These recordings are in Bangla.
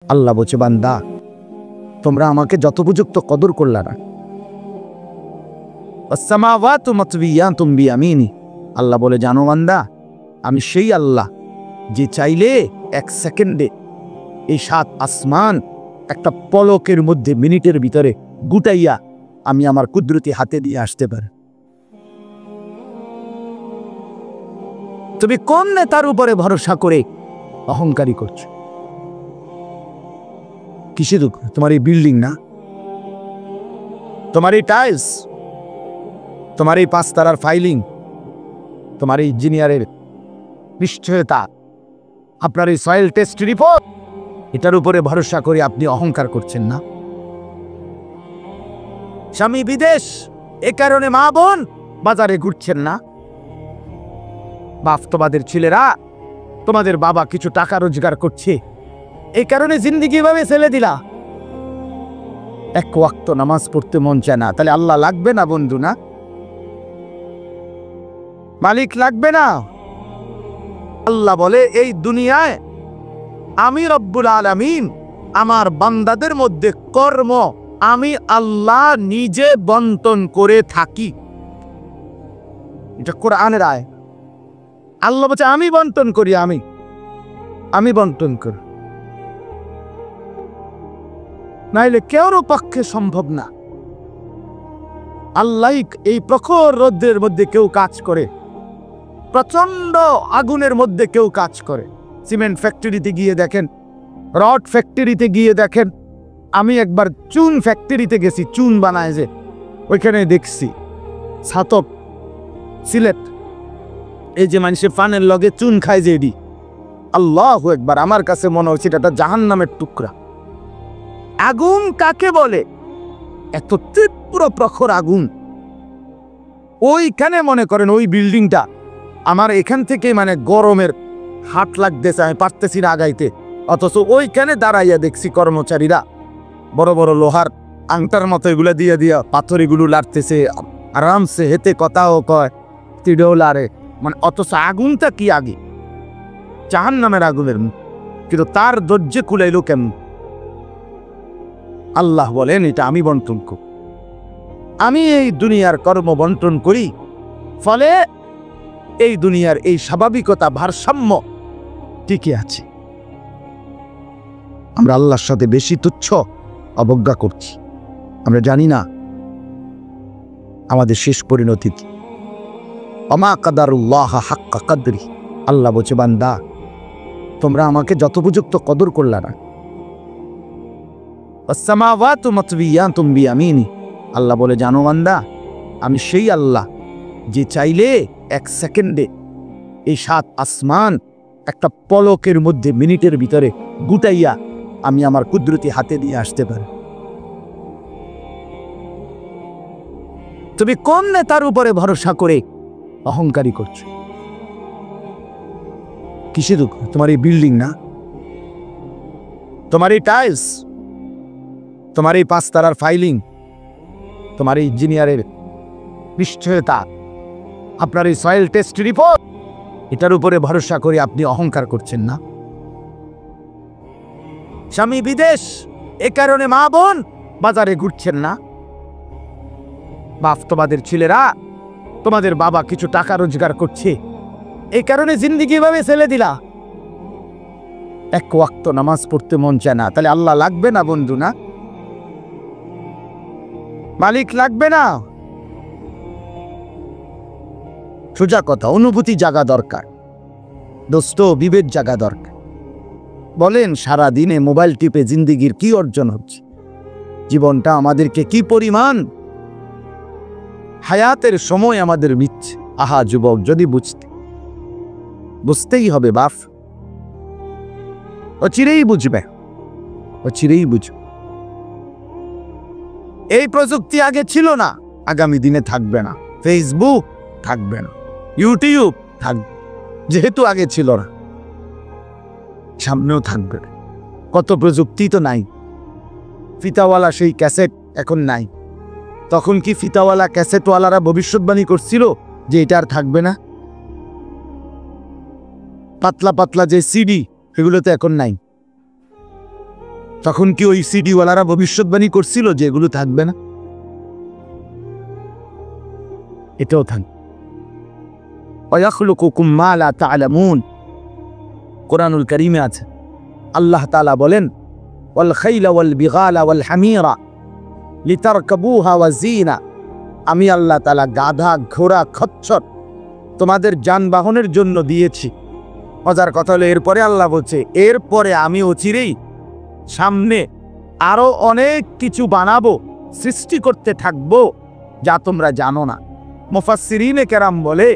আল্লাহ বলছে, বান্দা তোমরা আমাকে যথোপযুক্ত কদর করলা না। আসসামাওয়াতু মাতবিয়াতুম বিয়ামিনি, আল্লাহ বলে, জানো বান্দা আমি সেই আল্লাহ যে চাইলে এক সেকেন্ডে এই 7 আসমান একটা পলকের মধ্যে মিনিটের ভিতরে গুটাইয়া আমি আমার কুদরতি হাতে দিয়ে আসতে পারি। তুমি কোন নেতার উপরে ভরসা করে অহংকারী করছো? কিসে দুঃখ? তোমার এই বিল্ডিং না, তোমার এই টাইলস, তোমার এই 5 তারার ফাইলিং, তোমার এই ইঞ্জিনিয়ারের নিশ্চয়তা, আপনার এই সয়েল টেস্ট রিপোর্ট, এটার উপরে ভরসা করে আপনি অহংকার করছেন না? স্বামী বিদেশ, এ কারণে মা বোন বাজারে ঘুরছেন না? বাস্তবাদের ছেলেরা, তোমাদের বাবা কিছু টাকা রোজগার করছে, এই কারণে জিন্দিগি ভাবে ছেলে দিলা। এক ওয়াক্ত নামাজ পড়তে মন চায় না, তাহলে আল্লাহ লাগবে না বন্ধু? না, মালিক লাগবে না? আল্লাহ বলে, এই দুনিয়ায় আমি রব্বুল আলামিন আমার বান্দাদের মধ্যে কর্ম আমি আল্লাহ নিজে বন্টন করে থাকি। এটা কোরআনের আয়াত। আল্লাহ বলছে আমি বন্টন করি, আমি বন্টন করি, নাইলে কেউর পক্ষে সম্ভব না। আল্লাহ এই প্রখর রোদের মধ্যে কেউ কাজ করে, প্রচন্ড আগুনের মধ্যে কেউ কাজ করে। সিমেন্ট ফ্যাক্টরিতে গিয়ে দেখেন, রড ফ্যাক্টরিতে গিয়ে দেখেন। আমি একবার চুন ফ্যাক্টরিতে গেছি, চুন বানায় যে, ওইখানে দেখছি ছাতক সিলেট, এই যে মানুষের পানের লগে চুন খায় যে, এডি আল্লাহু আকবার, আমার কাছে মনে হচ্ছে এটা জাহান্নামের টুকরা। আগুন কাকে বলে? এত তীব্র প্রখর আগুন। ওইখানে মনে করেন ওই বিল্ডিংটা আমার এখান থেকে মানে গরমের হাট লাগতেছে, আমি পারতেছি না আগাইতে, অথচ ওইখানে দাঁড়াইয়া দেখছি কর্মচারীরা বড় বড় লোহার আংটার মতো এগুলা দিয়ে দিয়া পাথর এগুলো লাড়তেছে, আরামসে হেতে কথাও কয়, তিড়েও লাড়ে, মানে অথচ আগুনটা কি আগে জাহান্নামের আগুনের, কিন্তু তার ধৈর্য কুলাইল কেমন? আল্লাহ বলেন, এটা আমি বন্টন করি, আমি এই দুনিয়ার কর্ম বন্টন করি, ফলে এই দুনিয়ার এই স্বাভাবিকতা ভারসাম্য টিকে আছে। আমরা আল্লাহর সাথে বেশি তুচ্ছ অবজ্ঞা করছি, আমরা জানি না আমাদের শেষ পরিণতি কি। ওমা কাদারুল্লাহ হাক্কা কদরি, আল্লাহ বলছে, বান্দা তোমরা আমাকে যথোপযুক্ত কদর করলা না। আসসামাওয়াতু মাতবিয়াতুম বিয়ামিনি, আল্লাহ বলে, জানো বান্দা আমি সেই আল্লাহ যে চাইলে এক সেকেন্ডে এই 7 আসমান একটা পলকের মধ্যে মিনিটের ভিতরে গুটাইয়া আমি আমার কুদরতি হাতে দিয়ে আসতে পারি। তুমি কোন নেতার উপরে ভরসা করে অহংকারী করছো? কিসে দুঃখ? তোমার এই বিল্ডিং না, তোমার এই টাইলস, তোমার এই 5 তারার ফাইলিং, তোমার এই ইঞ্জিনিয়ারের নিশ্চয়তা, আপনার এই সয়েল টেস্ট রিপোর্ট, এটার উপরে ভরসা করে আপনি অহংকার করছেন না? স্বামী বিদেশ, এ কারণে মা বোন বাজারে ঘুরছেন না? বাস্তবাদের ছেলেরা, তোমাদের বাবা কিছু টাকা রোজগার করছে, এই কারণে জিন্দিগি ভাবে ছেলে দিলা। এক ওয়াক্ত নামাজ পড়তে মন চায় না, তাহলে আল্লাহ লাগবে না বন্ধু? না, মালিক লাগবে না? সোজা কথা, অনুভূতি জাগা দরকার দোস্ত, বিবেক জাগা দরকার। বলেন, সারা দিনে মোবাইল টিপে জিন্দিগির কি অর্জন হচ্ছে? জীবনটা আমাদেরকে কি পরিমাণ হায়াতের সময় আমাদের মিথ্যে। আহা যুবক, যদি বুঝতেই হবে বাপ, ও চিরেই বুঝবে, ও চিরেই বুঝবে। এই প্রযুক্তি আগে ছিল না, আগামী দিনে থাকবে না। ফেসবুক থাকবে না, ইউটিউব থাকবে, যেহেতু আগে ছিল না, সামনেও থাকবে না। কত প্রযুক্তি তো নাই। ফিতাওয়ালা সেই ক্যাসেট এখন নাই, তখন কি ফিতাওয়ালা ক্যাসেটওয়ালারা ভবিষ্যৎবাণী করছিল যে এটা আর থাকবে না? পাতলা পাতলা যে সিডি, এগুলো তো এখন নাই। তখন কি ওই সিডিওয়ালারা ভবিষ্যৎবাণী করছিল যে এগুলো থাকবে না? এটাও থাকবে। ওয়াখলুকুকুম মা লা তা'লামুন, কোরআনুল কারীমে আছে আল্লাহ তাআলা বলেন ওয়াল খাইলা ওয়াল বিগালা ওয়াল হামিরা লিতারকাবুহা ওয়া জিনা, আমি আল্লাহ তাআলা গাধা, ঘোড়া, খচ্চর তোমাদের যানবাহনের জন্য দিয়েছি। মজার কথা হলো এরপরে আল্লাহ বলছে এরপরে আমি অচিরেই সামনে আরো অনেক কিছু বানাবো, সৃষ্টি করতে থাকবো যা তোমরা জানো না। মুফাসসিরিনে কেরাম বলে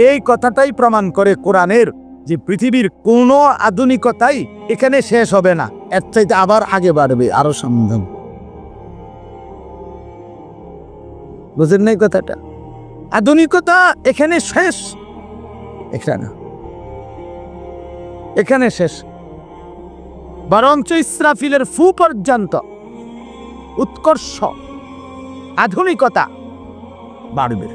এই কথাটাই প্রমাণ করে কোরআনের যে পৃথিবীর কোনো আধুনিকতাই এখানে শেষ হবে না, এর চাইতে আবার আগে বাড়বে, আরো সামনে। বুঝেন নাই কথাটা? আধুনিকতা এখানে শেষ, এখানে শেষ। বরঞ্চ ইসরাফিলের ফু পর্যন্ত উৎকর্ষ আধুনিকতা বাড়বে,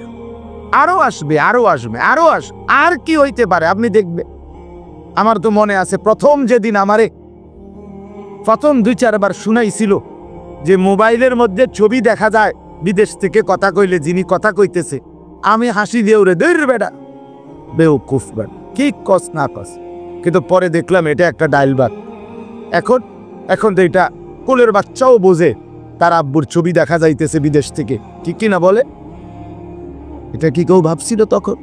আরো আসবে, আরো আসবে, আরো আসবে। আর কি হইতে পারে আপনি দেখবে। আমার তো মনে আছে প্রথম যেদিন আমারে প্রথম 2-4 বার শুনাইছিল যে মোবাইলের মধ্যে ছবি দেখা যায় বিদেশ থেকে কথা কইলে, যিনি কথা কইতেছে আমি হাসি দিয়ে উড়ে দৌড় বেড়া বেউকুফ বেড়া, কি কস না কস। কিন্তু পরে দেখলাম এটা একটা ডায়লবাগ। এখন তো এটা কোলের বাচ্চাও বোঝে তার আব্বুর ছবি দেখা যাইতেছে বিদেশ থেকে, ঠিক কিনা বলে? এটা কি কেউ ভাবছিল তখন?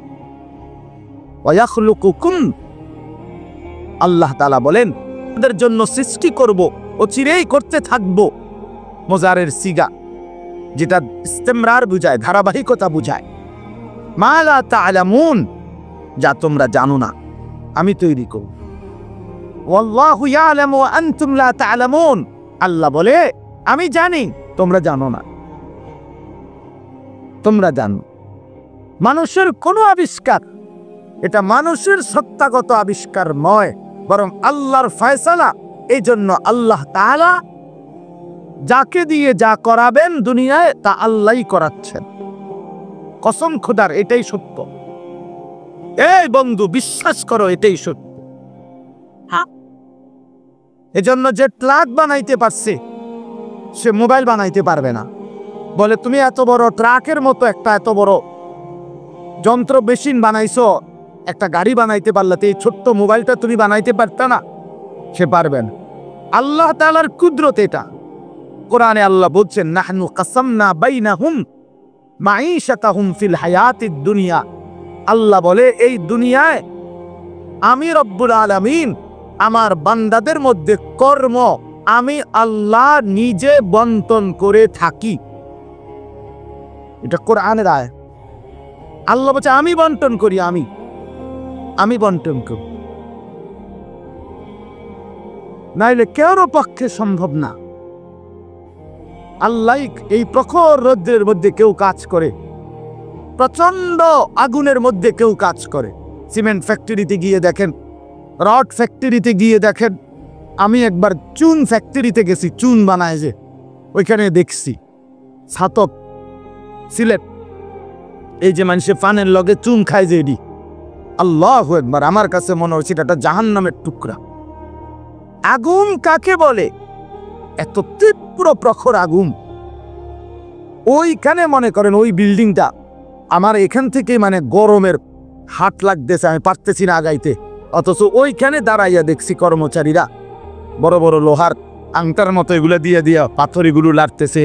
ওয়াখলুকুকুম, আল্লাহ তাআলা বলেন তাদের জন্য সৃষ্টি করব, অচিরেই করতে থাকবো। মোজারের সিগা যেটা ইস্তেমরার বুঝায়, ধারাবাহিকতা বুঝায়। মা লা তা'লামুন, যা তোমরা জানো না আমি তৈরি করব। ওয়াল্লাহু ইয়ালামু ওয়া আনতুম লা তা'লামুন, আল্লাহ বলে আমি জানি তোমরা জানো না। তোমরা জানো মানুষের কোনো আবিষ্কার এটা মানুষের সত্তাগত আবিষ্কার নয়, বরং আল্লাহর ফয়সালা। এই জন্য আল্লাহ তাআলা যাকে দিয়ে যা করাবেন দুনিয়ায় তা আল্লাহই করাচ্ছেন। কসম খোদার, এটাই সত্য। এই বন্ধু বিশ্বাস করো, এটাই সত্য। এজন্য যে ট্রাক বানাইতে পারছে সে মোবাইল বানাইতে পারবে না। বলে তুমি এত বড় ট্রাকের মতো একটা এত বড় যন্ত্র মেশিন বানাইছো, একটা গাড়ি বানাইতে পারলে এই ছোট্ট মোবাইলটা তুমি বানাইতে পারতা না? সে পারবেন। আল্লাহ তাআলার কুদরত এটা। কোরআনে আল্লাহ বলছেন নাহনু কাসামনা বাইনাহুম মাঈশাতাহুম ফিল হায়াতিদ দুনিয়া, আল্লাহ বলে এই দুনিয়ায় আমি রব্বুল আলামিন আমার বান্দাদের মধ্যে কর্ম আমি আল্লাহ নিজে বন্টন করে থাকি। এটা কোরআনের আয়াত। আল্লাহ বলছে আমি বন্টন করি, আমি বন্টন করি, নাইলে কেউর পক্ষে সম্ভব না। আল্লাহ এই প্রখর রৌদ্রের মধ্যে কেউ কাজ করে, প্রচন্ড আগুনের মধ্যে কেউ কাজ করে। সিমেন্ট ফ্যাক্টরিতে গিয়ে দেখেন, রড ফ্যাক্টরিতে গিয়ে দেখেন। আমি একবার চুন ফ্যাক্টরিতে গেছি, চুন বানায় যে, ওইখানে দেখছি ছাতক সিলেট, এই যে মানুষে পানের লগে চুন খায় যে, এডি আল্লাহু আকবার, আমার কাছে মনে হচ্ছে এটা জাহান্নামের টুকরা। আগুন কাকে বলে? এত তীব্র প্রখর আগুন। ওইখানে মনে করেন ওই বিল্ডিংটা আমার এখান থেকে মানে গরমের হাট লাগতেছে, আমি পারতেছি না আগাইতে। অথচ ওইখানে দাঁড়াইয়া দেখছি কর্মচারীরা বড় বড় লোহার আংটার মতো এগুলো দিয়ে দিয়া পাথরিগুলো লাড়তেছে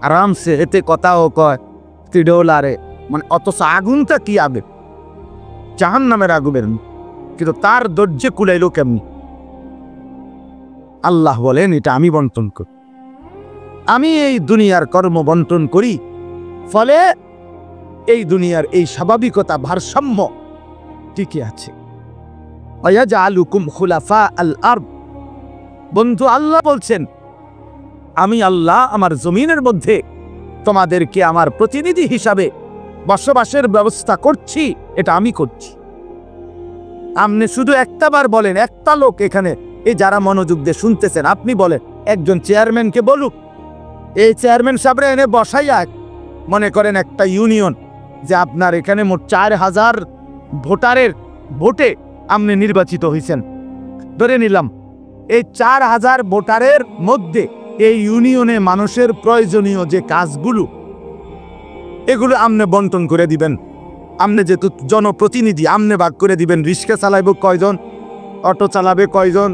আরামসে, এতে কথাও কয়, তিডও লারে, মানে অথচ আগুনটা কি আগে জাহান্নামের আগুনের, কিন্তু তার ধৈর্যে কুলাইলো কেমনি? আল্লাহ বলেন এটা আমি বন্টন করি, আমি এই দুনিয়ার কর্ম বন্টন করি, ফলে এই দুনিয়ার এই স্বাভাবিকতা ভারসাম্য টিকে আছে। ওয়াজআলুকুম খুলাফা আল আরদ, বন্ধু আল্লাহ বলছেন আমি আল্লাহ আমার জমিনের মধ্যে তোমাদেরকে আমার প্রতিনিধি হিসাবে বসবাসের ব্যবস্থা করছি, এটা আমি করছি। আপনি শুধু একটা বার বলেন, একটা লোক এখানে এই যারা মনোযোগ দিয়ে শুনতেছেন, আপনি বলেন একজন চেয়ারম্যানকে বলুক, এই চেয়ারম্যান সাহেবরা এনে বসাইয়া মনে করেন একটা ইউনিয়ন যে আপনার এখানে মোট 4000 ভোটারের ভোটে আপনি নির্বাচিত হয়েছেন, ধরে নিলাম এই 4000 ভোটারের মধ্যে এই ইউনিয়নে মানুষের প্রয়োজনীয় যে কাজগুলো এগুলো আমনে বন্টন করে দিবেন। আমনে যেহেতু জনপ্রতিনিধি, আমনে ভাগ করে দিবেন। রিক্সা চালাইব কয়জন, অটো চালাবে কয়জন,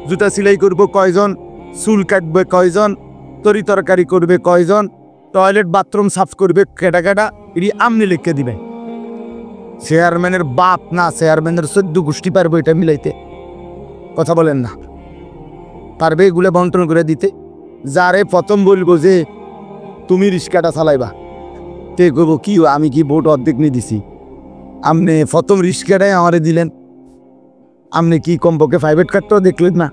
জুতা সেলাই করব কয়জন, চুল কাটবে কয়জন, তরি তরকারি করবে কয়জন, টয়লেট বাথরুম সাফ করবে কেটা কেটা, এটি আমনে লিখে দিবে। চেয়ারম্যানের বাপ না, চেয়ারম্যানের 14 গোষ্ঠী পারবে এটা মিলাইতে? কথা বলেন না, পারবে এগুলো বন্টন করে দিতে? যারে প্রথম বলবো যে তুমি রিক্সাটা চালাইবা, তে কইব কি আমি কি ভোট অর্ধেক নিয়ে দিছি, আপনি প্রথম রিক্সাটাই আমারে দিলেন, আপনি কি কমপক্ষে প্রাইভেট কারটাও দেখলেন না?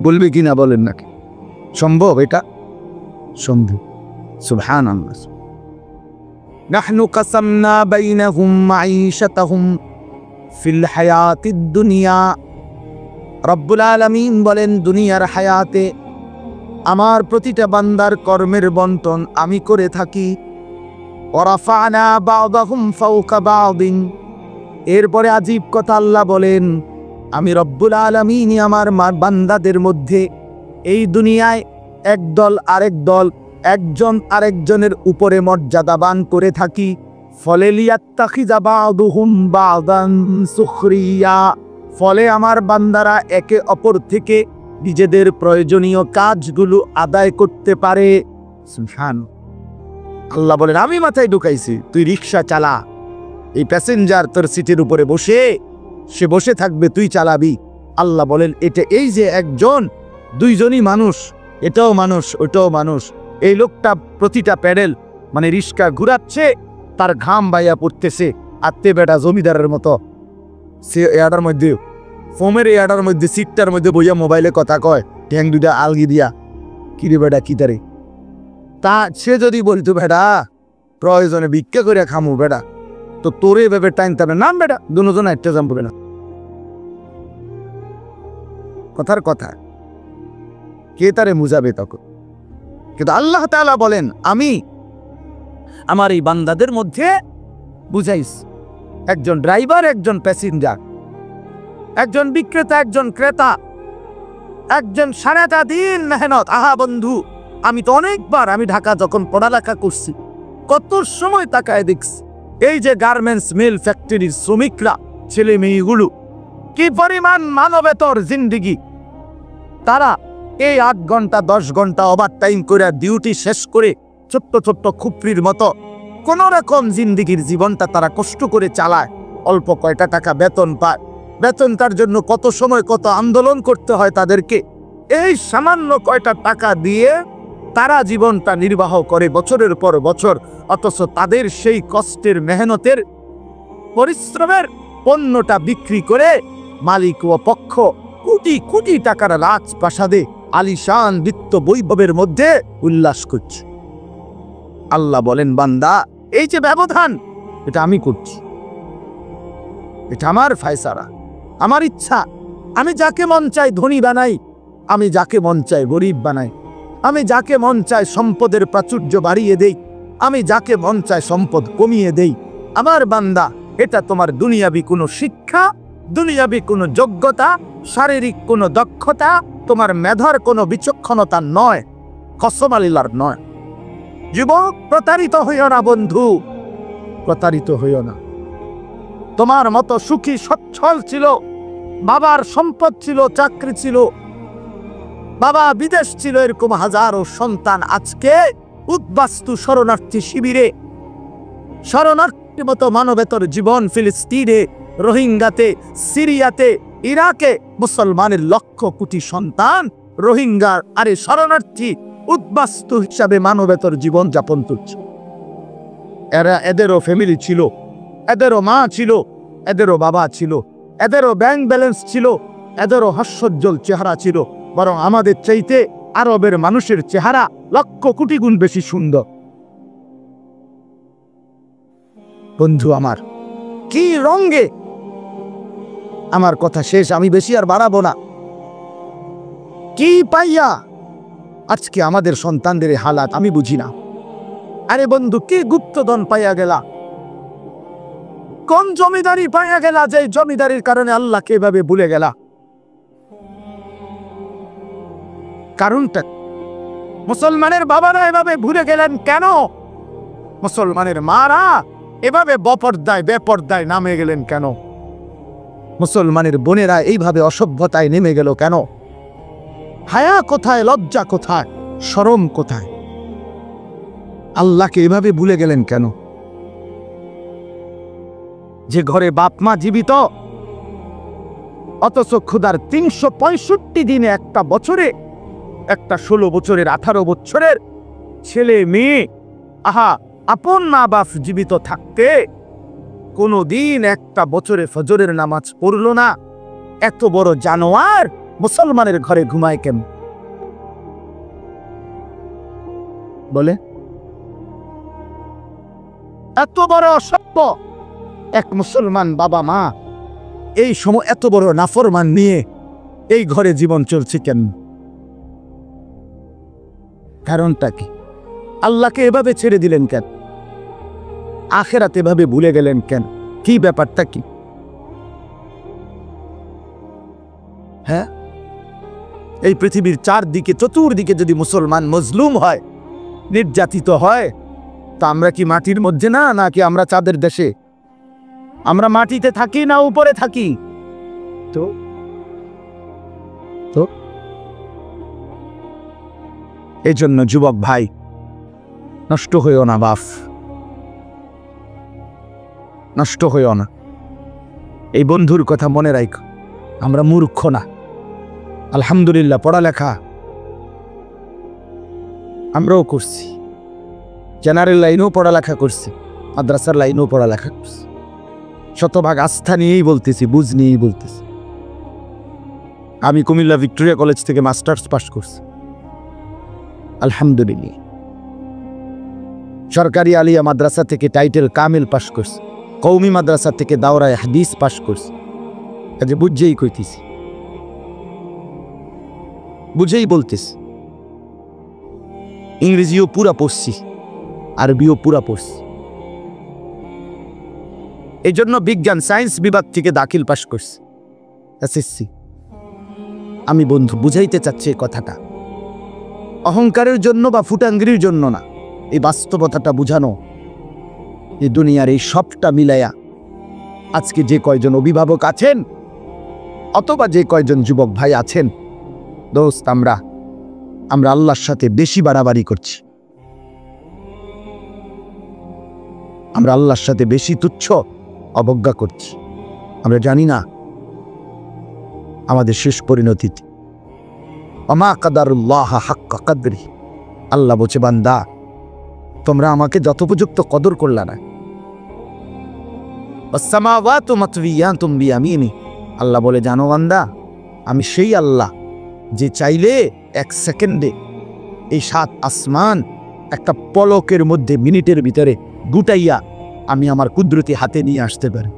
বলবে কি না বলেন নাকি? সম্ভব এটা? সম্ভব। সুবহানাল্লাহ। নাহনু কাসামনা বাইনাহুম মাঈশাতাহুম ফিল হায়াতিদ দুনিয়া। রব্বুল আলামিন বলেন, দুনিয়ার হায়াতে আমার প্রতিটা বান্দার কর্মের বন্টন আমি করে থাকি। ওয়ারাফা'না বা'দাহুম ফাওকা বা'দিন। এরপরে আজীব কথা আল্লাহ বলেন, আমি রব্বুল আলামিন আমার বান্দাদের মধ্যে এই দুনিয়ায় একদল আরেক দল, একজন আরেকজনের উপরে মর্যাদাবান করে থাকি। ফলে লিয়াত্তাখিযা বা'দুহুম বা'দান সুখরিয়া। ফলে আমার বান্দারা একে অপর থেকে নিজেদের প্রয়োজনীয় কাজগুলো আদায় করতে পারে। সুবহানাল্লাহ। আল্লাহ বলেন, আমি মাথায় ঢুকাইছি, তুই রিক্সা চালা, এই প্যাসেঞ্জার তোর সিটের উপরে বসে, সে বসে থাকবে, তুই চালাবি। আল্লাহ বলেন, এটা এই যে একজন, দুইজনই মানুষ, এটাও মানুষ ওটাও মানুষ। এই লোকটা প্রতিটা প্যাডেল মানে রিক্সা ঘুরাচ্ছে, তার ঘাম বাইয়া পড়তেছে, আত্মে বেটা জমিদারের মতো। সে এয়াটার মধ্যে, ফোমের এয়াটার মধ্যে, সিটটার মধ্যে বইয়া মোবাইলে কথা কয়, ট্যাং দুইটা আলগি দিয়া, কিরে বেটা কি তারে। তা সে যদি বলতো, বেটা প্রয়োজনে ভিক্ষা করে খামু বেটা, তো তোরে ভেবে টাইম তবে নাম বেটা, দুজন একটা জাম্পবে না। কথার কথা, কে তারে মুজাবে তখন? কিন্তু আল্লাহ তাআলা বলেন, আমি আমার এই বান্দাদের মধ্যে বুঝাইস, একজন ড্রাইভার, একজন প্যাসেঞ্জার, একজন বিক্রেতা, একজন ক্রেতা, একজন সারাটা দিন মেহনত। আহা বন্ধু, আমি তো অনেকবার, আমি ঢাকা যখন পড়ালেখা করছি, কত সময় তাকায় দেখছি এই যে গার্মেন্টস মিল ফ্যাক্টরির শ্রমিকরা, ছেলে মেয়েগুলো, কি পরিমাণ মানবেতর জিন্দিগি। তারা এই 8 ঘন্টা 10 ঘন্টা ওভার টাইম করে ডিউটি শেষ করে ছোট্ট ছোট্ট খুপড়ির মতো কোন রকম জিন্দিগির জীবনটা তারা কষ্ট করে চালায়। অল্প কয়টা টাকা বেতন পায়, বেতনটার জন্য কত সময় কত আন্দোলন করতে হয় তাদেরকে। এই সামান্য কয়টা টাকা দিয়ে তারা জীবনটা নির্বাহ করে বছরের পর বছর, অথচ তাদের সেই কষ্টের মেহনতের পরিশ্রমের পণ্যটা বিক্রি করে মালিক ও পক্ষ কোটি কোটি টাকার রাজপ্রাসাদে আলিশান বিত্ত বৈভবের মধ্যে উল্লাস করছে। আল্লাহ বলেন, বান্দা এই যে ব্যবধান, এটা আমি করছি, এটা আমার ফায়সালা, আমার ইচ্ছা। আমি যাকে মন চাই ধনী বানাই, আমি যাকে মন চাই গরিব বানাই, আমি যাকে মন চাই সম্পদের প্রাচুর্য বাড়িয়ে দেই, আমি যাকে মন চাই সম্পদ কমিয়ে দেই। আমার বান্দা, এটা তোমার দুনিয়াবি কোনো শিক্ষা, দুনিয়াবি কোনো যোগ্যতা, শারীরিক কোনো দক্ষতা, তোমার মেধার কোনো বিচক্ষণতা নয়, কসম আল্লাহর নয়। যুবক, প্রতারিত হইও না বন্ধু, প্রতারিত হইও না। তোমার মতো সুখী সচ্ছল ছিল, বাবার সম্পদ ছিল, চাকরি ছিল, বাবা বিদেশ ছিল, এরকম হাজারো সন্তান আজকে উদ্বাস্তু শরণার্থী শিবিরে, শরণার্থীর মতো মানবেতর জীবন ফিলিস্তিনে, রোহিঙ্গাতে, সিরিয়াতে, ইরাকে মুসলমানের লক্ষ কোটি সন্তান রোহিঙ্গার আরে শরণার্থী উদ্বাস্তু হিসাবে মানবেতর জীবন যাপন করছে। এদেরও ফ্যামিলি ছিল, এদেরও মা ছিল, এদেরও বাবা ছিল, এদেরও ব্যাংক ব্যালেন্স ছিল, এদেরও হাস্যোজ্জ্বল চেহারা ছিল। বরং আমাদের চাইতে আরবের মানুষের চেহারা লক্ষ কোটি গুণ বেশি সুন্দর। বন্ধু আমার, কি রঙে, আমার কথা শেষ, আমি বেশি আর বাড়াবো না। কি পাইয়া আজকে আমাদের সন্তানদের হালাত আমি বুঝি না। আরে বন্ধু, কি গুপ্তধন পাইয়া গেলা, কোন জমিদারি পাইয়া গেলা, যে জমিদারির কারণে আল্লাহকে এভাবে ভুলে গেলা। কারণটা মুসলমানের বাবারা এভাবে ভুলে গেলেন কেন? মুসলমানের মারা এভাবে বেপর্দায় নামে গেলেন কেন? মুসলমানের বোনেরা এইভাবে অসভ্যতায় নেমে গেল কেন? হায়া কোথায়, লজ্জা কোথায়, শরম কোথায়? আল্লাহকে এভাবে ভুলে গেলেন কেন? যে ঘরে বাপ মা জীবিত, অথচ ক্ষুধার 365 দিনে একটা বছরে, একটা 16 বছরের 18 বছরের ছেলে মেয়ে, আহা, আপন মা বাপ জীবিত থাকতে কোনদিন একটা বছরে ফজরের নামাজ পড়ল না। এত বড় জানোয়ার মুসলমানের ঘরে ঘুমায় কেন? বলে এত বড় অসভ্য এক মুসলমান বাবা মা এই সময় এত বড় নাফরমান নিয়ে এই ঘরে জীবন চলছে কেন? কারণটা কি? আল্লাহকে এভাবে ছেড়ে দিলেন কেন? আখিরাত এভাবে ভুলে গেলেন কেন? কি ব্যাপারটা কি? হ্যাঁ, এই পৃথিবীর চারদিকে চতুর্দিকে যদি মুসলমান মজলুম হয়, নির্যাতিত হয়, তা আমরা কি মাটির মধ্যে না, নাকি আমরা চাঁদের দেশে? আমরা মাটিতে থাকি না উপরে থাকি? তো তো এই জন্য যুবক ভাই, নষ্ট হইও না বাপ, নষ্ট হইও না। এই বন্ধুর কথা মনে রাখো, আমরা মূর্খ না। আলহামদুলিল্লাহ, পড়ালেখা আমরাও করছি, জেনারেল লাইনেও পড়ালেখা করছি, মাদ্রাসার লাইনেও পড়ালেখা করছি। শতভাগ আস্থা নিয়েই বলতেছি, বুঝ নিয়েই বলতেছি। আমি কুমিল্লা ভিক্টোরিয়া কলেজ থেকে মাস্টার্স পাশ করছি, আলহামদুলিল্লাহ। সরকারি আলিয়া মাদ্রাসা থেকে টাইটেল কামিল পাশ করছি, কওমি মাদ্রাসা থেকে দাওরায়ে হাদিস পাশ করছি। কাজে বুঝেই কইতেছি, বুঝেই বলতেছি। ইংরেজিও পুরা পড়ছি, আরবিও পুরা পড়ছি। এই জন্য বিজ্ঞান সায়েন্স বিভাগ থেকে দাখিল পাশ করছি, এসএসসি। আমি বন্ধু বুঝাইতে চাচ্ছি এই কথাটা অহংকারের জন্য বা ফুটাঙ্গির জন্য না, এই বাস্তবতাটা বুঝানো। এই দুনিয়ার এই সবটা মিলাইয়া আজকে যে কয়জন অভিভাবক আছেন অথবা যে কয়জন যুবক ভাই আছেন, দোস্ত, আমরা আল্লাহর সাথে বেশি বাড়াবাড়ি করছি। আমরা আল্লাহর সাথে বেশি তুচ্ছ অবজ্ঞা করছি। আমরা জানি না আমাদের শেষ পরিণতিতে। আমা কাদারুল্লাহ হাক্কা কাদরি, আল্লাহ বলছে, বান্দা, তোমরা আমাকে যথোপযুক্ত কদর করলা না। আসসামাওয়াতু মাতওয়িয়াতুম বিয়ামিনি, আল্লাহ বলে, জানো বান্দা, আমি সেই আল্লাহ যে চাইলে 1 সেকেন্ডে এই 7 আসমান একটা পলকের মধ্যে, মিনিটের ভিতরে গুটাইয়া আমি আমার কুদরতি হাতে নিয়ে আসতে পারি।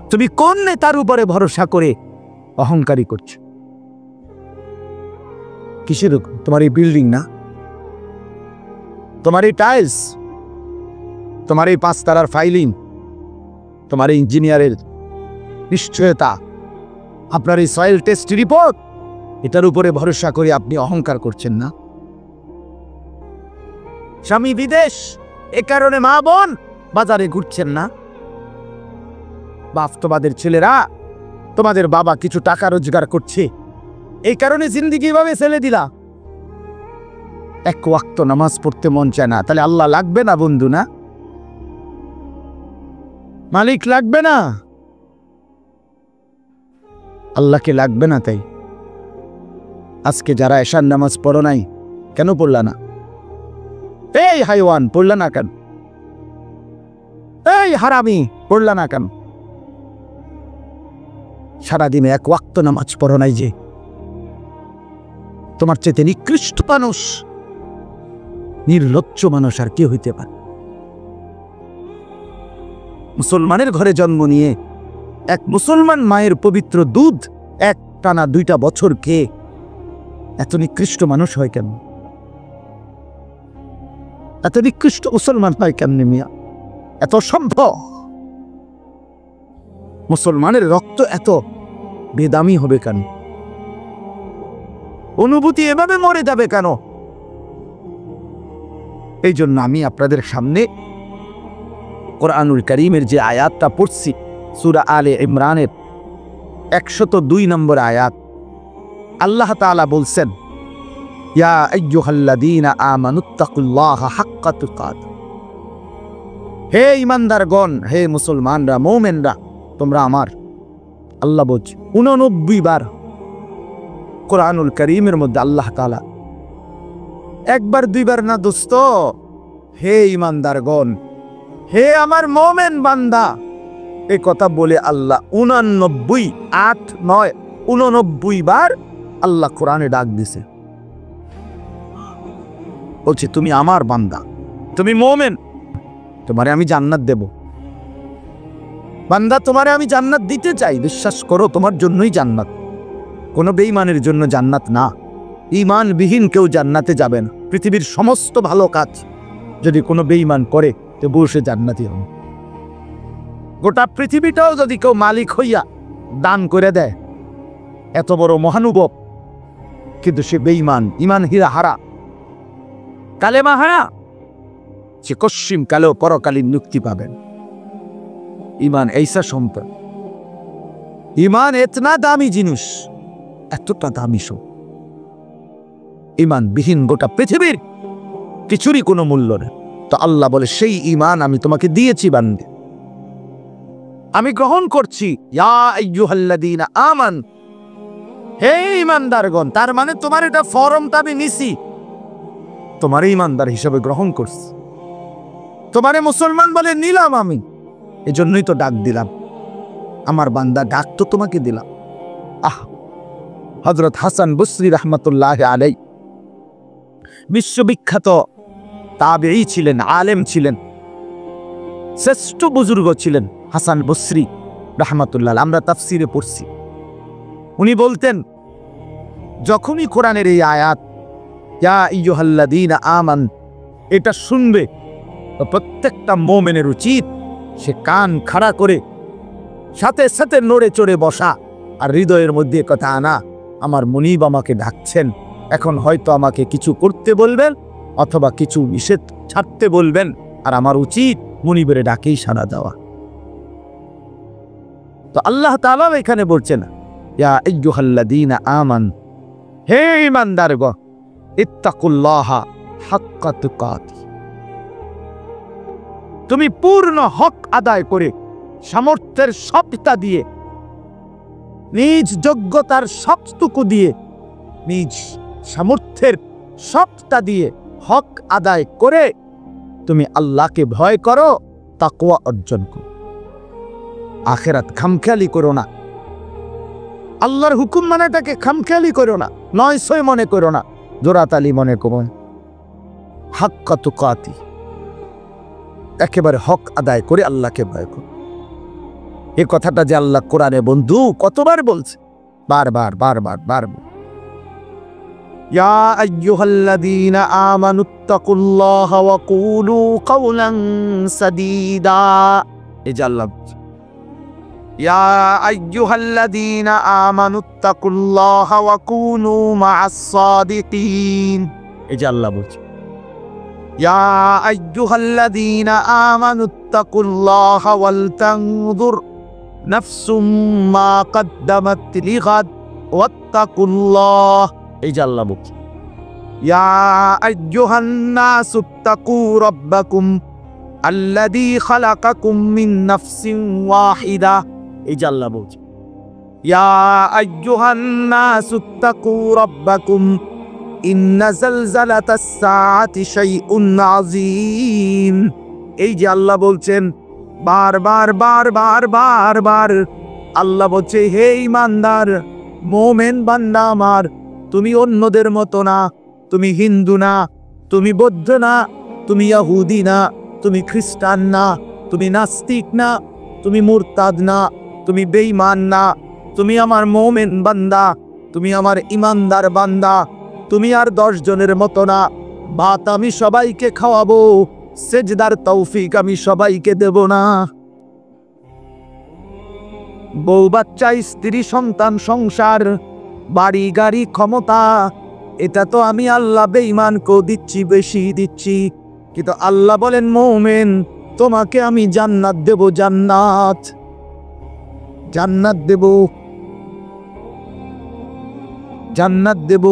তুমি কোন নেতার উপরে ভরসা করে অহংকারী করছো? কিসের? তোমার এই বিল্ডিং না, তোমার এই টাইলস, তোমার এই 5 তারার ফাইলিং, তোমার এই ইঞ্জিনিয়ারের নিশ্চয়তা, আপনার এই সয়েল টেস্ট রিপোর্ট, এটার উপরে ভরসা করে আপনি অহংকার করছেন না? স্বামী বিদেশ, এ কারণে মা বোন বাজারে ঘুরছেন না? বাপ, তোমাদের ছেলেরা, তোমাদের বাবা কিছু টাকা রোজগার করছে, এই কারণে জিন্দিগি ভাবে ছেলে দিলা। 1 ওয়াক্ত নামাজ পড়তে মন চায় না, তাহলে আল্লাহ লাগবে না বন্ধু? না, মালিক লাগবে না? আল্লাহকে লাগবে না? তাই আজকে যারা এশার নামাজ পড়ো নাই, কেন পড়লা না? এই হাইওয়ান, পড়লা না কেন? এই হারামি, পড়লা না কেন? সারাদিনে 1 ওয়াক্ত নামাজ পড়ো নাই যে, তোমার চেয়ে নিকৃষ্ট মানুষ, নির্লজ্জ মানুষ আর কি হইতে পারে? মুসলমানের ঘরে জন্ম নিয়ে এক মুসলমান মায়ের পবিত্র দুধ টানা 2টা বছর খেয়ে এত নিকৃষ্ট মানুষ হয় কেন? এত নিকৃষ্ট মুসলমান হয় কেমনে মিয়া? এত অসভ্য মুসলমানের রক্ত বেদামি হবে কেন? অনুভূতি এভাবে মরে যাবে কেন? এই জন্য আমি আপনাদের সামনে কোরআনুল কারীমের যে আয়াতটা পড়ছি, সূরা আলে ইমরানের 102 নম্বর আয়াত, আল্লাহ তাআলা বলছেন, ইয়া আইয়ুহাল্লাযীনা আমানুত্তাকুল্লাহা হাক্কা তুকাতিহ, হে ঈমানদারগণ, হে মুসলমানরা, মুমিনরা, তোমরা আমার। আল্লাহ বলছে 89 বার কোরআনুল কারীমের মধ্যে আল্লাহ তাআলা, একবার দুইবার না দোস্ত, হে ঈমানদারগণ, হে আমার মুমিন বান্দা, এই কথা বলে আল্লাহ 89, 8, 9, 89 বার আল্লাহ কোরআনে ডাক দিছে। বলছে তুমি আমার বান্দা, তুমি মুমিন, তোমারে আমি জান্নাত দেব। বান্দা, তোমারে আমি জান্নাত দিতে চাই, বিশ্বাস করো, তোমার জন্যই জান্নাত, কোনো বেঈমানের জন্য জান্নাত না। ঈমানবিহীন কেউ জান্নাতে যাবে না। পৃথিবীর সমস্ত ভালো কাজ যদি কোনো বেঈমান করে, তো বসে জান্নাতি হবে। গোটা পৃথিবীটাও যদি কেউ মালিক হইয়া দান করে দেয়, এত বড় মহানুভব, কিন্তু সে বেঈমান, ঈমান হীরা হারা, কালেমা হারা, সে কশ্চিম কালেও পরকালীন মুক্তি পাবেন। ঈমান এইসা সম্পদ, ঈমান এতনা দামি জিনিস, এতটা দামি সব। ঈমান বিহীন গোটা পৃথিবীর কিছুরই কোনো মূল্য নেই। তো আল্লাহ বলে, সেই ঈমান আমি তোমাকে দিয়েছি বান্দে, আমি গ্রহণ করছি। ইয়া আইয়ুহাল্লাযীনা আমানু, হে ঈমানদারগণ, তার মানে তোমার এটা ফরমটা আমি নিছি, তোমার ঈমানদার হিসেবে গ্রহণ করছি, তোমারে মুসলমান বলে নিলাম আমি, এজন্যই তো ডাক দিলাম, আমার বান্দা, ডাক তো তোমাকে দিলাম। হযরত হাসান বসরি রাহমাতুল্লাহ আলাইহি বিশ্ববিখ্যাত তাবেঈ ছিলেন, আলেম ছিলেন, শ্রেষ্ঠ বুজুর্গ ছিলেন হাসান বসরি রাহমাতুল্লাহ। আমরা তাফসিরে পড়ছি, উনি বলতেন, যখনই কোরআনের এই আয়াত ইয়া আইয়ুহাল্লাযীনা আমানু এটা শুনবে, তো প্রত্যেকটা মুমিনের উচিত সে কান খাড়া করে সাথে সাথে নড়ে চড়ে বসা, আর হৃদয়ের মধ্যে কথা আনা, আমার মুনিব আমাকে ডাকছেন, এখন হয়তো আমাকে কিছু করতে বলবেন অথবা কিছু নিষেধ ছাড়তে বলবেন, আর আমার উচিত মুনিবের ডাকেই সাড়া দেওয়া। তো আল্লাহ তাআলা এখানে বলছেন, ইয়া আইয়ুহাল্লাযীনা আমানু, হে ঈমানদারগণ, ইত্তাকুল্লাহা হাক্কা তুকাতিহ, তুমি পূর্ণ হক আদায় করে, সামর্থ্যের সবটা দিয়ে, নিজ যোগ্যতার সবটুকু দিয়ে, নিজ সামর্থ্যের সবটা দিয়ে হক আদায় করে তুমি আল্লাহকে ভয় করো, তাকওয়া অর্জন করো। আখিরাত খামখেয়ালি করো না, আল্লাহর হুকুম মানাটাকে খামখেয়ালি করো না, নয় ছয় মনে করো না, জোরাতালি মনে করো। হাক্কা তুকাতিহ, একেবারে হক আদায় করে আল্লাহকে ভয় করো। এই কথাটা যে আল্লাহ কোরআনে বন্ধু কতবার বলছে, বারবার বারবার বারবার। ইয়া আইয়ুহাল্লাযীনা আমানুত্তাকুল্লাহা ওয়া কুলু কাওলান সাদীদা, এই যে আল্লাহ, ইয়া আইয়ুহাল্লাযীনা আমানুত্তাকুল্লাহা ওয়া কুনু মা'আস সাদিকিন, এই যে আল্লাহ বলছে, ইয়া আইয়ুহাল্লাযীনা আমানুত্তাকুল্লাহা ওয়াল তানজুর নাফসুম মা কদ্দামাত লিগাদ ওয়াত্তাকুল্লাহ, এই যে আল্লাহ বলছে, ইয়া আইয়ুহান নাসুত্তাকু রাব্বাকুম আল্লাযী খালাকাকুম মিন নাফসিন ওয়াহিদা, এই যে আল্লাহ বলছে, ইয়া আইয়ুহান নাসুত্তাকু রাব্বাকুম ইন্না জালজালাতাস সাআতি শাইউন আযীম, এই যে আল্লাহ বলছেন, বারবার বারবার বারবার আল্লাহ বলছে, হে ঈমানদার মুমিন বান্দা আমার, তুমি অন্যদের মতো না, তুমি হিন্দু না, তুমি বৌদ্ধ না, তুমি ইহুদি না, তুমি খ্রিস্টান না, তুমি নাস্তিক না, তুমি মুরতাদ না, তুমি বেঈমান না, তুমি আমার মুমিন বান্দা, তুমি আমার ঈমানদার বান্দা, তুমি আর 10 জনের মতো না। ভাত আমি সবাইকে খাওয়াবো, সেজদার তৌফিক আমি সবাইকে দেব না। বউ বাচ্চা, স্ত্রী, সন্তান, সংসার, বাড়ি গাড়ি, ক্ষমতা, এটা তো আমি আল্লাহ বেঈমানকেও দিচ্ছি, বেশি দিচ্ছি। কিন্তু আল্লাহ বলেন, মুমিন তোমাকে আমি জান্নাত দেব, জান্নাত, জান্নাত দেব, জান্নাত দেব।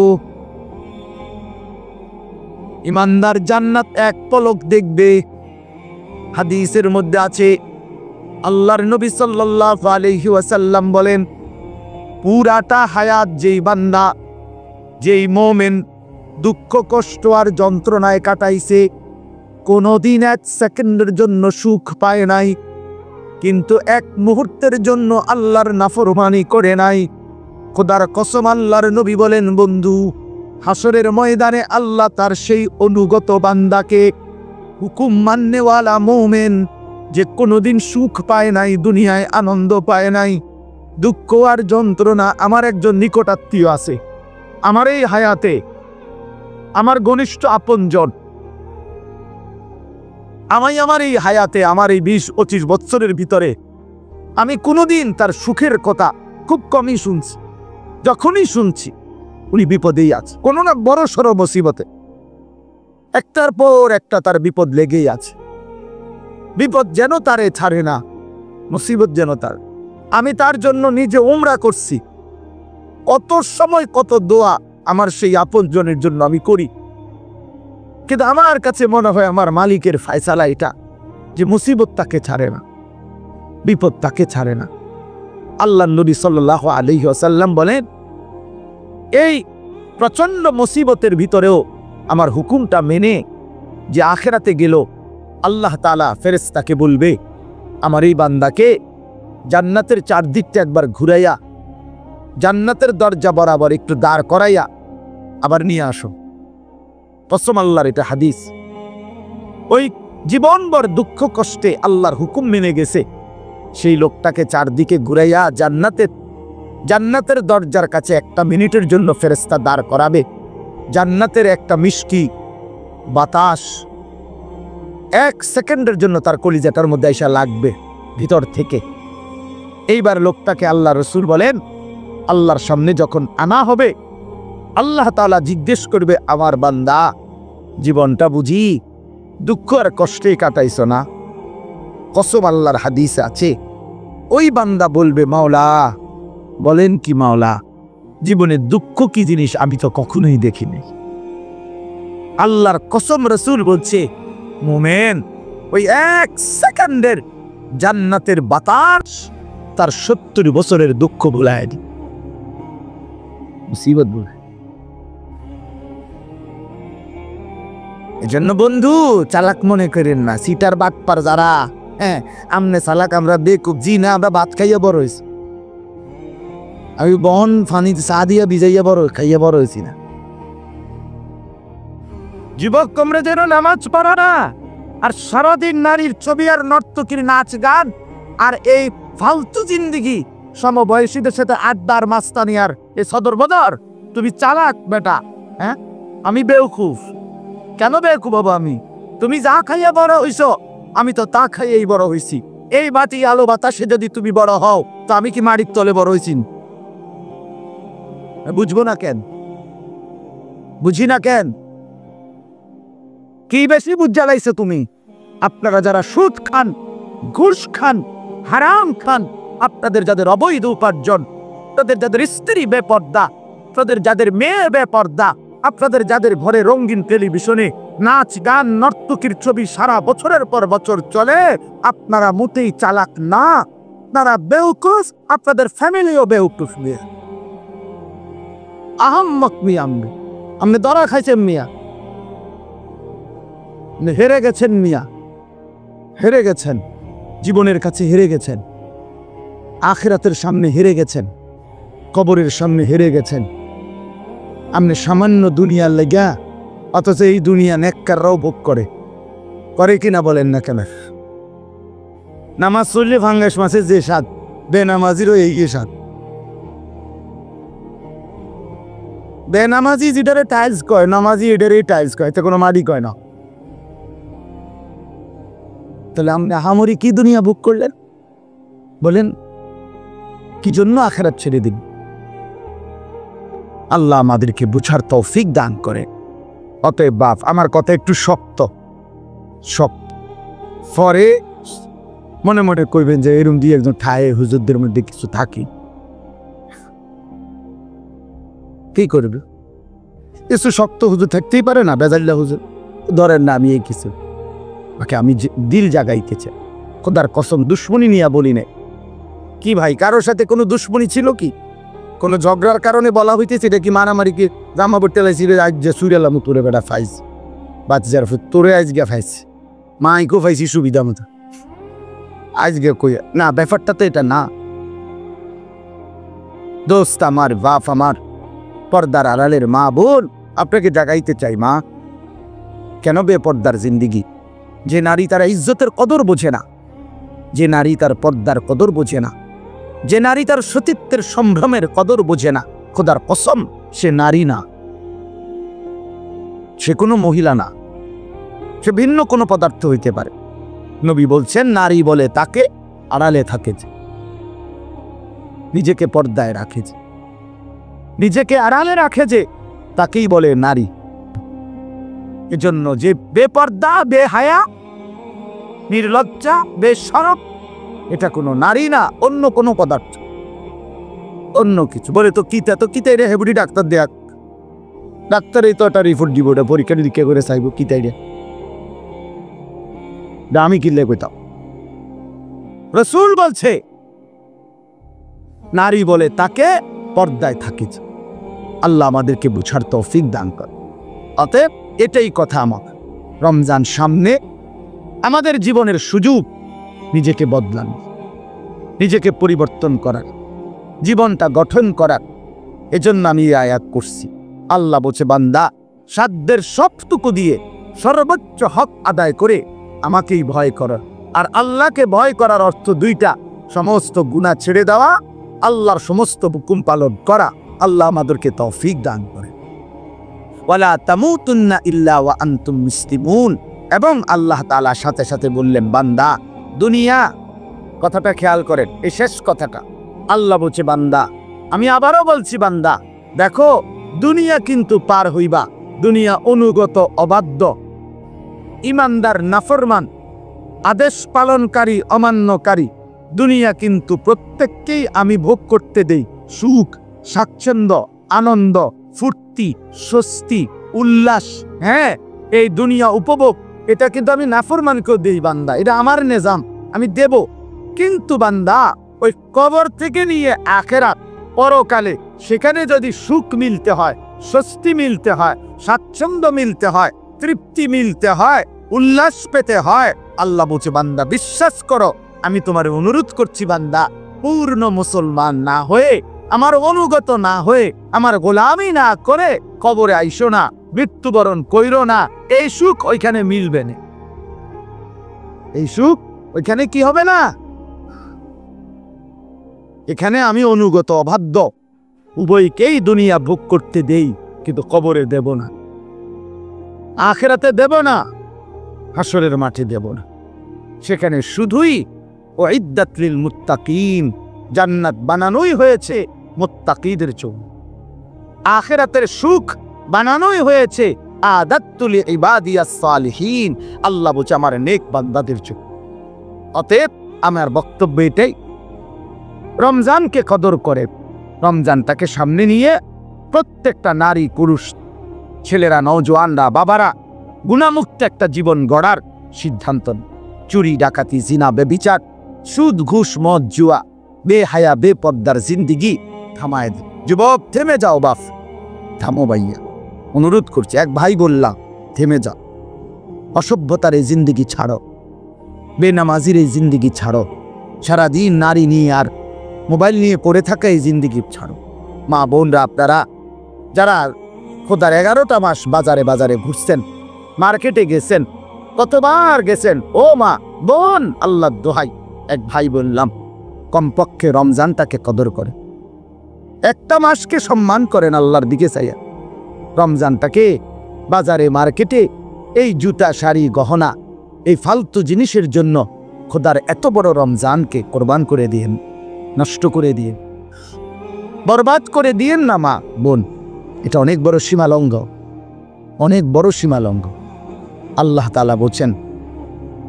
ইমানদার জান্নাত এক পলক দেখবে। হাদিসের মধ্যে আছে, আল্লাহর নবী সাল্লাল্লাহু আলাইহি ওয়াসাল্লাম বলেন, পুরাটা হায়াত যেই বান্দা, যেই মুমিন দুঃখ কষ্ট আর যন্ত্রণায় কাটাইছে, কোনোদিন এক সেকেন্ডের জন্য সুখ পায় নাই, কিন্তু এক মুহূর্তের জন্য আল্লাহর নাফরমানি করে নাই, খোদার কসম আল্লাহর নবী বলেন, বন্ধু, হাসরের ময়দানে আল্লাহ তার সেই অনুগত বান্দাকে, হুকুম মাননেওয়ালা মুমিন যে কোনোদিন সুখ পায় নাই, দুনিয়ায় আনন্দ পায় নাই, দুঃখ আর যন্ত্রণা, আমার একজন নিকটাত্মীয় আছে, আমার এই হায়াতে আমার ঘনিষ্ঠ আপনজন, আমার এই হায়াতে, আমার এই 20-25 বছরের ভিতরে আমি কোনোদিন তার সুখের কথা খুব কমই শুনছি। যখনই শুনছি উনি বিপদেই আছে, কোনো না বড় সড় মুসিবতে, একটার পর একটা তার বিপদ লেগেই আছে। বিপদ যেন তারে ছাড়ে না, মুসিবত যেন তার। আমি তার জন্য নিজে উমরা করছি, কত সময় কত দোয়া আমার সেই আপনজনের জন্য আমি করি, কিন্তু আমার কাছে মনে হয় আমার মালিকের ফয়সালা এটা যে মুসিবত তাকে ছাড়ে না, বিপদ তাকে ছাড়ে না। আল্লাহর নবী সাল্লাল্লাহু আলাইহি ওয়াসাল্লাম বলেন, এই প্রচন্ড মুসিবতের ভিতরেও আমার হুকুমটা মেনে যে আখিরাতে গেল, আল্লাহ তাআলা ফেরেশতাকে বলবে, আমার এই বান্দাকে জান্নাতের চারদিকটা একবার ঘুরাইয়া জান্নাতের দরজা বরাবর একটু দাঁড় করাইয়া আবার নিয়ে আসো। কসম আল্লাহর, এটা হাদিস। ওই জীবনভর দুঃখ কষ্টে আল্লাহর হুকুম মেনে গেছে, সেই লোকটাকে চারদিকে ঘুরাইয়া জান্নাতের দরজার কাছে একটা মিনিটের জন্য ফেরেশতা দাঁড় করাবে। জান্নাতের একটা মিষ্টি বাতাস 1 সেকেন্ডের জন্য তার কলিজাটার মধ্যে এসে লাগবে ভিতর থেকে। এইবার লোকটাকে আল্লাহ রসুল বলেন, আল্লাহর সামনে যখন আনা হবে, আল্লাহ তাআলা জিজ্ঞেস করবে, আমার বান্দা, জীবনটা বুঝি দুঃখ আর কষ্টে কাটাইছ না? কসম আল্লাহর হাদিস আছে, ওই বান্দা বলবে, মাওলা, বলেন কি মাওলা, জীবনে দুঃখ কি জিনিস আমি তো কখনোই দেখিনি। আল্লাহর কসম, রসুল বলছে, মুমিন ওই 1 সেকেন্ডের জান্নাতের বাতাস তার 70 বছরের দুঃখ ভুলায় দি, মুসিবত ভুলায়। এজন্য বন্ধু, চালাক মনে করেন না, সিটার বাটপার যারা, হ্যাঁ আমনে চালাক, আমরা বেকুব, জি না, আমরা ভাত খাইয়া বড় হয়েছি, আমি বন ফানি চা দিয়া ভিজাইয়া খাইয়া বড় হয়েছি না। যুবক তোমরা যেন নামাজ পড়ো না, আর সারাদিন নারীর ছবি আর নর্তকীর নাচ গান আর এই ফালতু জিন্দিগি, সমবয়সীদের সাথে আড্ডার মাস্তানি আর এই সদর বদর। তুমি চালাক বেটা, হ্যাঁ আমি বেউকুফ। কেন বেউকুফ হবো আমি? তুমি যা খাইয়া বড় হইছো, আমি তো তা খাইয়েই বড় হইছি। এই মাটি আলো বাতাসে যদি তুমি বড় হও, তো আমি কি মাটির তলে বড় হইছি? বুঝবো না কেন? বুঝি না কেন? কি বেশি বুঝ জ্বালাইছো তুমি? আপনারা যারা সুদ খান, ঘুষ খান, হারাম খান, আপনাদের যাদের অবৈধ উপার্জন, তাদের যাদের স্ত্রী বেপর্দা, তাদের যাদের মেয়ে বেপর্দা, আপনাদের যাদের ঘরে রঙিন টেলিভিশনে নাচ গান নর্তকীর ছবি সারা বছরের পর বছর চলে, আপনারা মোটেই চালাক না, আপনারা বেউকুফ, আপনাদের ফ্যামিলিও বেউকুফ। মিয়া আহম্মক, মিয়া আপনি ধরা খাইছেন, মিয়া হেরে গেছেন, মিয়া হেরে গেছেন, জীবনের কাছে হেরে গেছেন, আখিরাতের সামনে হেরে গেছেন, কবরের সামনে হেরে গেছেন। আপনি সামান্য দুনিয়ার লেগা, অথচ এই দুনিয়া নেককাররাও ভোগ করে কিনা বলেন না কেন? নামাজ চললে ফাঙ্গাস মাছের যে স্বাদ, বেনামাজিরও এই স্বাদ। বেনামাজি যেটারে টাইলস কয়, নামাজি এটারই টাইলস কয়, এতে কোনো মাটি কয় না। তাহলে আপনি আহামরি কি দুনিয়া ভোগ করলেন বলেন? কি জন্য আখিরাত ছেড়ে দিন? আল্লাহ আমাদেরকে বুঝার তৌফিক দান করে। অতএব বাপ, আমার কথা একটু শক্ত, পরে মনে মনে কইবেন যে এরম দিয়ে একজন ঠায়ে হুজুরদের মধ্যে কিছু থাকি, কি করবে? কিছু শক্ত হুজুর থাকতেই পারে না, বেজাল্লা হুজুর ধরেন না। আমি এই কিছু বাকি আমি দিল জাগাইতে চাই, খোদার কসম দুশ্মনী নিয়ে বলি না। কি ভাই, কারোর সাথে কোনো দুশ্মনী ছিল কি? কোনো ঝগড়ার কারণে বলা হইতেছে এটা কি মারামারি? কি জামা পড়তে লাইছি আজ যে সুরেলাম তোরে বেটা ফাইস বাচ্চার তোরে আজ গিয়া ফাইস মাইকো ফাইছি সুবিধা মতো আজকে কই না। ব্যাপারটা তো এটা না দোস্ত আমার, বাপ আমার, পর্দার আড়ালের মা বোন, আপনাকে জাগাইতে চাই মা, কেন বেপর্দার জিন্দিগি? যে নারী তার ইজ্জতের কদর বোঝে না, যে নারী তার পর্দার কদর বোঝে না, যে নারী তার সতীত্বের সম্ভ্রমের কদর বোঝে না, খোদার কসম সে নারী না, সে কোনো মহিলা না, সে ভিন্ন কোনো পদার্থ হইতে পারে। নবী বলছেন নারী বলে তাকে আড়ালে থাকে যে, নিজেকে পর্দায় রাখে যে, নিজেকে আড়ালে রাখে যে, তাকেই বলে নারী। এজন্য যে বেপর্দা, বেহায়া, নির্লজ্জা, বেশরম, এটা কোনো নারী না, অন্য কোনো পদার্থ, অন্য কিছু। বলে তো কিতাই রে হেবুডি ডাক্তার দেখ, ডাক্তার এই তো একটা রিপোর্ট দিব, ওটা পরীক্ষা নিরীক্ষা করে চাইব কিতাই রে, আমি কিনলে কইতাম। রাসূল বলছে নারী বলে তাকে পর্দায় থাকে। আল্লাহ আমাদেরকে বুঝার তৌফিক দান করে। অতএব এটাই কথা আমার, রমজান সামনে, আমাদের জীবনের সুযোগ নিজেকে বদলানো, নিজেকে পরিবর্তন করার, জীবনটা গঠন করার। এজন্য আমি এই আয়াত করছি। আল্লাহ বলছে বান্দা সাধ্যের সবটুকু দিয়ে সর্বোচ্চ হক আদায় করে আমাকেই ভয় করা। আর আল্লাহকে ভয় করার অর্থ দুইটা, সমস্ত গুনাহ ছেড়ে দেওয়া, আল্লাহর সমস্ত হুকুম পালন করা। আল্লাহ আমাদেরকে তৌফিক দান করে। ওয়ালা তামুতুন্না ইল্লা ওয়া আনতুম মুসলিমুন। এবং আল্লাহ তাআলা সাথে সাথে বললেন বান্দা দুনিয়া, কথাটা খেয়াল করেন, এই শেষ কথাটা আল্লাহ বলছে বান্দা, আমি আবারও বলছি বান্দা দেখো দুনিয়া কিন্তু পার হইবা, দুনিয়া অনুগত অবাধ্য, ইমানদার নাফরমান, আদেশ পালনকারী অমান্যকারী, দুনিয়া কিন্তু প্রত্যেককেই আমি ভোগ করতে দেই সুখ, স্বাচ্ছন্দ্য, আনন্দ, ফুর্তি, স্বস্তি, উল্লাস। হ্যাঁ, এই দুনিয়া উপভোগ, এটা কিন্তু আমি নাফরমানকেও দেই বান্দা, এটা আমার নিজাম, আমি দেব। কিন্তু বান্দা ওই কবর থেকে নিয়ে আখিরাত, পরকালে সেখানে যদি সুখ মিলতে হয়, স্বস্তি মিলতে হয়, স্বাচ্ছন্দ্য মিলতে হয়, তৃপ্তি মিলতে হয়, উল্লাস পেতে হয়, আল্লাহ বলছে বান্দা বিশ্বাস করো, আমি তোমার অনুরোধ করছি বান্দা, পূর্ণ মুসলমান না হয়ে, আমার অনুগত না হয়ে, আমার গোলামি না করে কবরে আইসো না, মৃত্যুবরণ কইরো না। এই সুখ ওইখানে মিলবে না, এই সুখ ওইখানে কি হবে না। এখানে আমি অনুগত অবাধ্য উভয়কেই দুনিয়া ভোগ করতে দেই, কিন্তু কবরে দেব না, আখিরাতে দেব না, হাসরের মাঠে দেব না। সেখানে শুধুই উইদ্দাত লিল মুত্তাকিন, জান্নাত বানানোই হয়েছে মুত্তাকিদের জন্য, আখিরাতের সুখ বানানোই হয়েছে আদাত্তু লিইবাদিয়াস সালিহিন, আল্লাহ বলছে আমার নেক বান্দাদের জন্য। অতএব আমার বক্তব্য এটাই, রমজানকে কদর করে, রমজানটাকে সামনে নিয়ে প্রত্যেকটা নারী পুরুষ, ছেলেরা, নওজোয়ানরা, বাবারা গুনাহমুক্ত একটা জীবন গড়ার সিদ্ধান্ত। চুরি, ডাকাতি, জিনা, বেবিচার, সুদ, ঘুষ, মদ, জুয়া, বেহায়া, বেপর্দার জিন্দিগি থামায় দে। যুবক থেমে যাও, বাপ থামো ভাইয়া, অনুরোধ করছি, এক ভাই বললাম থেমে যাও, অসভ্যতার এই জিন্দিগি ছাড়ো, বেনামাজির এই জিন্দিগি ছাড়ো, সারাদিন নারী নিয়ে আর মোবাইল নিয়ে পড়ে থাকা এই জিন্দিগি ছাড়ো। মা বোনরা, আপনারা যারা খোদার 11টা মাস বাজারে বাজারে ঘুরছেন, মার্কেটে গেছেন, কতবার গেছেন, ও মা বোন, আল্লাহর দোহাই, এক ভাই বললাম কমপক্ষে রমজানটাকে কদর করে, একটা মাসকে সম্মান করেন আল্লাহর দিকে চাইয়া। রমজানটাকে বাজারে মার্কেটে এই জুতা, শাড়ি, গহনা, এই ফালতু জিনিসের জন্য খোদার এত বড় রমজানকে কোরবান করে দিয়েন, নষ্ট করে দিয়ে বরবাদ করে দিয়েন না মা বোন। এটা অনেক বড় সীমালঙ্ঘ, অনেক বড় সীমালঙ্ঘ। আল্লাহ তাআলা বলছেন,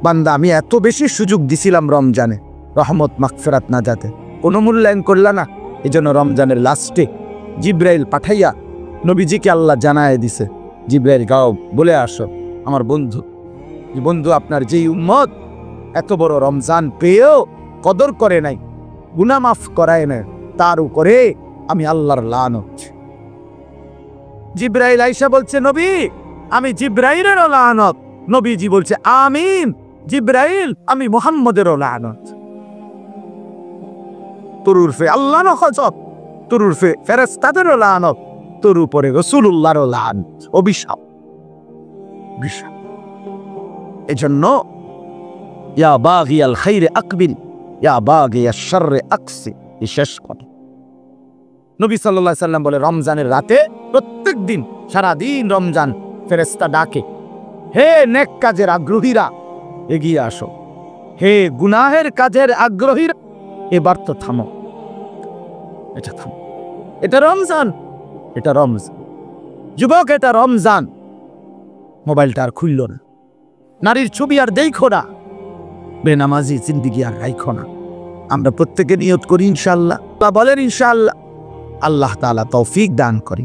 বান্দা আমি এত বেশি সুযোগ দিছিলাম রমজানে রহমত মাগফিরাত নাজাতে, কোনো মূল্যায়ন করলা না। এজন্য রমজানের লাস্টে জিব্রাইল পাঠাইয়া নবীজিকে আল্লাহ জানায় দিছে, জিব্রাইল গাও বলে আসো আমার বন্ধু, বন্ধু আপনার যেই উম্মত এত বড় রমজান পেয়েও কদর করে নাই, গুনাহ মাফ করায় না, তার উপরে আমি আল্লাহর লানত। জিব্রাইল আয়েশা বলছে, নবী আমি জিব্রাইলেরও লানত। নবীজি বলছে, আমিন। জিব্রাইল আমি মুহাম্মদেরও লানত। তোর উরফে আল্লাহ না গজব, তোর উরফে ফেরেশতাদেরও লানত, তোর উপরে রাসূলুল্লাহরও লানত, অভিশাপ, অভিশাপ। এজন্য ইয়া বাগিয়াল খাইরে আকবিল ইয়া বাগিয়াশ শাররে আকসি, শেষ কথা। নবী সাল্লাল্লাহু আলাইহি সাল্লাম বলে, রমজানের রাতে প্রত্যেক দিন সারা দিন রমজান ফেরেশতা ডাকে, হে নেক কাজের আগ্রহীরা এগিয়ে আসো, হে গুনাহের কাজের আগ্রহীরা এবার তো থামো, এটা থামো, এটা রমজান, এটা রমজান। যুবক এটা রমজান। মোবাইলটা আর খুলল না, নারীর ছবি আর দেখো না, বেনামাজি জিন্দেগি আর রাখো না। আমরা প্রত্যেকে নিয়ত করি ইনশাআল্লাহ, বলেন ইনশাআল্লাহ। আল্লাহ তাআলা তৌফিক দান করি।